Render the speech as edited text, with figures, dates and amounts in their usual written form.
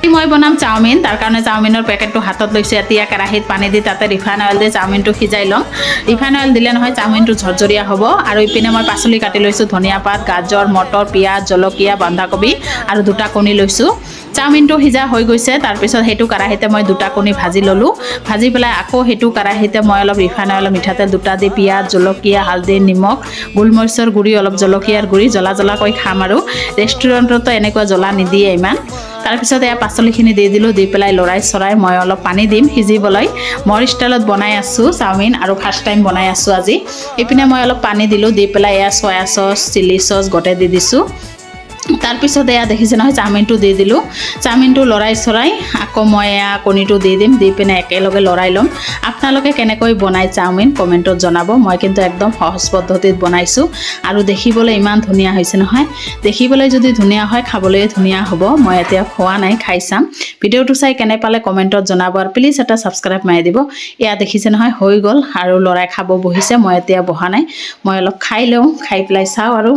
মই বনাম চাওমিন তাৰ কাৰণে চাওমিনৰ পেকেটটো হাতত লৈছোঁ এতিয়া কেৰাহীত পানী দি তাতে ৰিফাইন অইল দি চাওমিনটো সিজাই ল'ম ৰিফাইন অইল দিলে নহয় চাওমিনটো ঝৰঝৰীয়া হ'ব আৰু ইপিনে মই পাচলি কাটি লৈছোঁ ধনিয়া পাত গাজৰ মটৰ পিঁয়াজ জলকীয়া বন্ধাকবি আৰু 2টা কণী লৈছোঁ চাওমিনটো সিজা হৈ গৈছে তাৰপিছত সেইটো কেৰাহীতে মই 2টা কণী ভাজি ল'লোঁ ভাজি পেলাই আকৌ সেইটো কেৰাহীতে মই অলপ ৰিফাইন অইল মিঠাতেল 2টা দি পিঁয়াজ জলকীয়া হালধি নিমখ গোলমৰিচৰ গুড়ি অলপ জলকীয়াৰ গুড়ি জ্বলা কৈ খাম আৰু ৰেষ্টুৰেণ্টতো এনেকুৱা জ্বলা নিদিয়ে ইমান তাৰপিছত এয়া পাচলিখিনি দি দিলোঁ দি পেলাই লৰাই চৰাই মই অলপ পানী দিম সিজিবলৈ মোৰ ষ্টাইলত বনাই আছোঁ চাওমিন আৰু ফাৰ্ষ্ট টাইম বনাই আছোঁ আজি ইপিনে মই অলপ পানী দিলোঁ দি পেলাই এয়া সয়া সচ চিলি সচ গোটেই দি দিছোঁ তাৰপিছত এয়া দেখিছে নহয় চাওমিনটো দি দিলোঁ চাওমিনটো লৰাই চৰাই আকৌ মই এয়া কণীটো দি দিম দি পিনে একেলগে লৰাই ল'ম আপোনালোকে কেনেকৈ বনাই চাওমিন কমেণ্টত জনাব মই কিন্তু একদম সহজ পদ্ধতিত বনাইছোঁ আৰু দেখিবলৈ ইমান ধুনীয়া হৈছে নহয় দেখিবলৈ যদি ধুনীয়া হয় খাবলৈ ধুনীয়া হ'ব মই এতিয়া খোৱা নাই খাই চাম ভিডিঅ'টো চাই কেনে পালে কমেণ্টত জনাব আৰু প্লিজ এটা সাবস্ক্ৰাইব মাৰি দিব এয়া দেখিছে নহয় হৈ গ'ল আৰু লৰাই খাব বহিছে মই এতিয়া বহা নাই মই অলপ খাই লওঁ খাই পেলাই চাওঁ আৰু